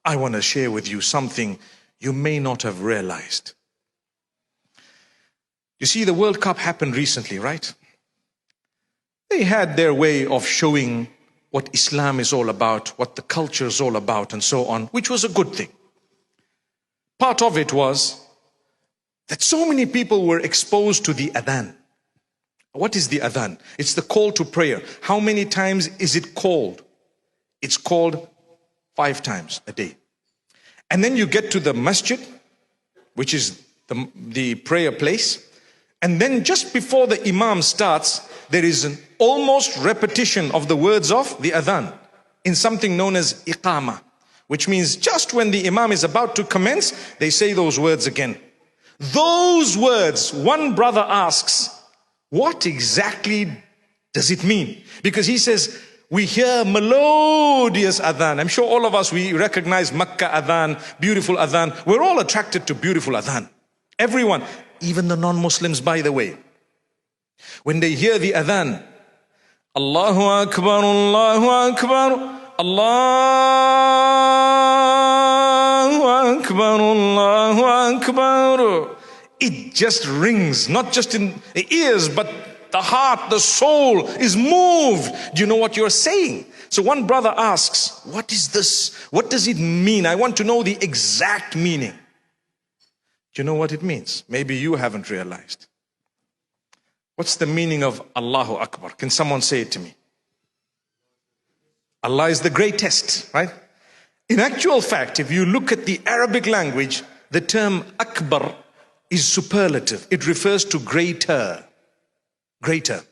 I want to share with you something you may not have realized. You see, the World Cup happened recently, right? They had their way of showing what Islam is all about, what the culture is all about, and so on, which was a good thing. Part of it was that so many people were exposed to the adhan. What is the adhan? It's the call to prayer. How many times is it called? It's called 5 times a day. And then you get to the masjid, which is the prayer place. And then just before the imam starts, there is an almost repetition of the words of the adhan in something known as iqama, which means just when the imam is about to commence, they say those words again. Those words, one brother asks, what exactly does it mean? Because he says, we hear melodious adhan. I'm sure all of us, we recognize Makkah adhan, beautiful adhan. We're all attracted to beautiful adhan. Everyone, even the non-Muslims, by the way. When they hear the adhan, Allahu Akbar, Allahu Akbar, Allahu Akbar, Allahu Akbar. It just rings, not just in the ears, but the heart, the soul is moved. Do you know what you're saying? So one brother asks, what is this? What does it mean? I want to know the exact meaning. Do you know what it means? Maybe you haven't realized. What's the meaning of Allahu Akbar? Can someone say it to me? Allah is the greatest, right? In actual fact, if you look at the Arabic language, the term Akbar is superlative. It refers to greater. Greater.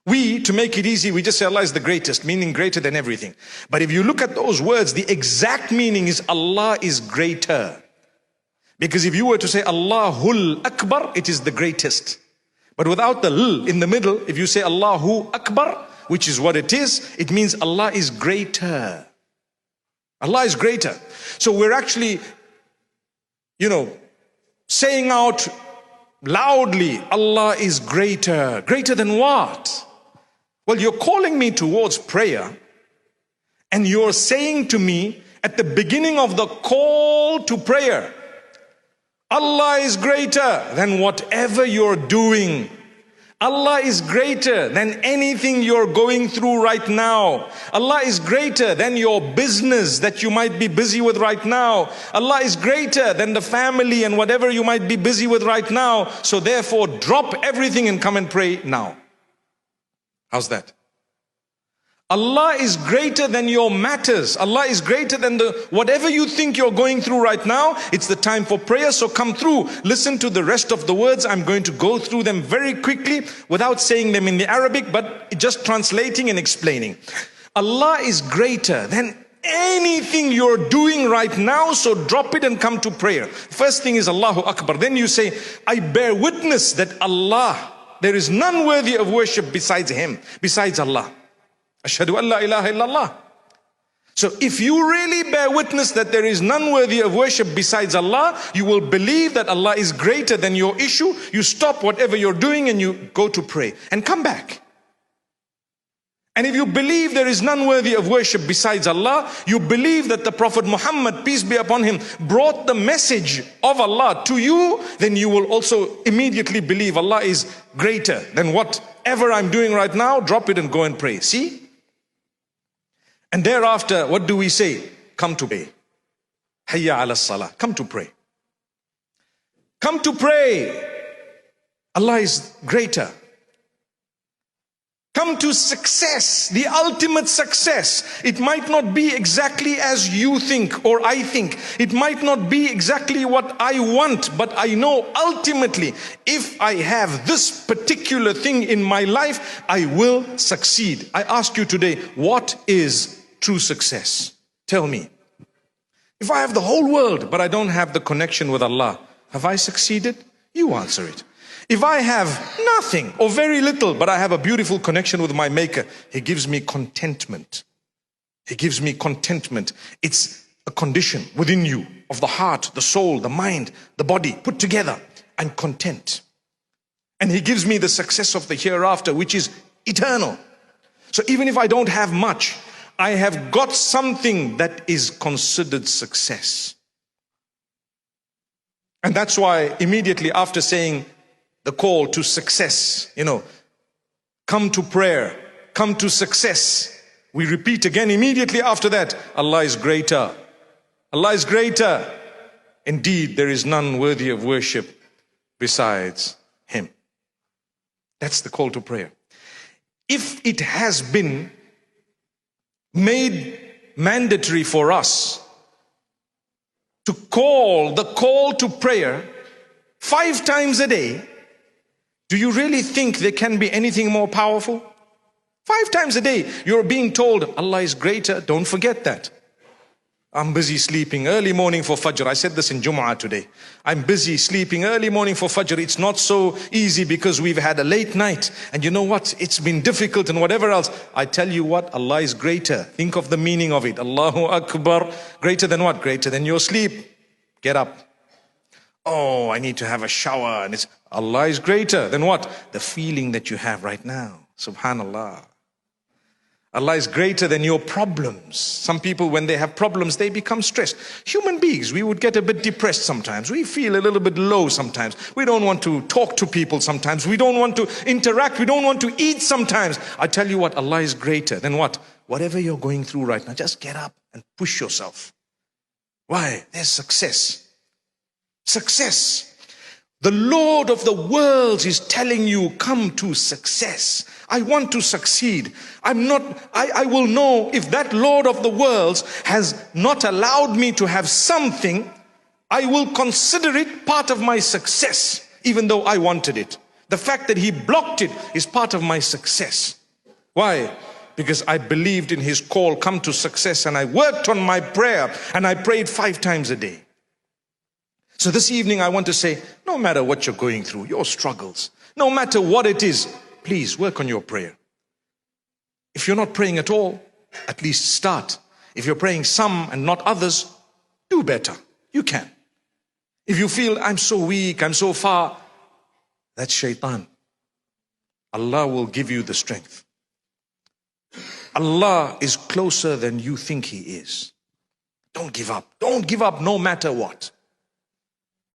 We, to make it easy, we just say Allah is the greatest, meaning greater than everything. But if you look at those words, the exact meaning is Allah is greater. Because if you were to say Allahul Akbar, it is the greatest. But without the L in the middle, if you say Allahu Akbar, which is what it is, it means Allah is greater. Allah is greater. So we're actually, saying out loudly, Allah is greater. Greater than what? Well, you're calling me towards prayer, and you're saying to me at the beginning of the call to prayer, Allah is greater than whatever you're doing. Allah is greater than anything you're going through right now. Allah is greater than your business that you might be busy with right now. Allah is greater than the family and whatever you might be busy with right now. So therefore, drop everything and come and pray now. How's that? Allah is greater than your matters. Allah is greater than whatever you think you're going through right now. It's the time for prayer, so come through. Listen to the rest of the words. I'm going to go through them very quickly without saying them in the Arabic, but just translating and explaining. Allah is greater than anything you're doing right now, so drop it and come to prayer. First thing is Allahu Akbar. Then you say, I bear witness that Allah, there is none worthy of worship besides Him, besides Allah. Ashhadu an la ilaha illallah. So if you really bear witness that there is none worthy of worship besides Allah, you will believe that Allah is greater than your issue. You stop whatever you're doing and you go to pray and come back. And if you believe there is none worthy of worship besides Allah, you believe that the Prophet Muhammad, peace be upon him, brought the message of Allah to you, then you will also immediately believe Allah is greater than whatever I'm doing right now. Drop it and go and pray. See? And thereafter, what do we say? Come to pray. Hayya ala salah. Come to pray. Come to pray. Allah is greater. Come to success, the ultimate success. It might not be exactly as you think or I think. It might not be exactly what I want, but I know ultimately if I have this particular thing in my life, I will succeed. I ask you today, what is true success? Tell me. If I have the whole world, but I don't have the connection with Allah, have I succeeded? You answer it. If I have nothing or very little, but I have a beautiful connection with my Maker, He gives me contentment. He gives me contentment. It's a condition within you of the heart, the soul, the mind, the body put together. I'm content. And He gives me the success of the hereafter, which is eternal. So even if I don't have much, I have got something that is considered success. And that's why immediately after saying the call to success, come to prayer, come to success, we repeat again immediately after that, Allah is greater. Allah is greater. Indeed, there is none worthy of worship besides Him. That's the call to prayer. If it has been made mandatory for us to call the call to prayer 5 times a day, do you really think there can be anything more powerful? 5 times a day, you're being told Allah is greater. Don't forget that. I'm busy sleeping early morning for Fajr. I said this in Jumu'ah today. I'm busy sleeping early morning for Fajr. It's not so easy because we've had a late night. And you know what? It's been difficult and whatever else. I tell you what, Allah is greater. Think of the meaning of it. Allahu Akbar. Greater than what? Greater than your sleep. Get up. Oh, I need to have a shower. And it's Allah is greater than what? The feeling that you have right now. Subhanallah. Allah is greater than your problems. Some people, when they have problems, they become stressed. Human beings, we would get a bit depressed sometimes. We feel a little bit low sometimes. We don't want to talk to people sometimes. We don't want to interact. We don't want to eat sometimes. I tell you what, Allah is greater than what? Whatever you're going through right now, just get up and push yourself. Why? There's success. Success. The Lord of the worlds is telling you, come to success. I want to succeed. I will know if that Lord of the worlds has not allowed me to have something, I will consider it part of my success, even though I wanted it. The fact that He blocked it is part of my success. Why? Because I believed in His call, come to success, and I worked on my prayer, and I prayed 5 times a day. So this evening I want to say, no matter what you're going through, your struggles, no matter what it is, please work on your prayer. If you're not praying at all, at least start. If you're praying some and not others, do better. You can. If you feel, I'm so weak, I'm so far, that's shaitan. Allah will give you the strength. Allah is closer than you think He is. Don't give up. Don't give up no matter what.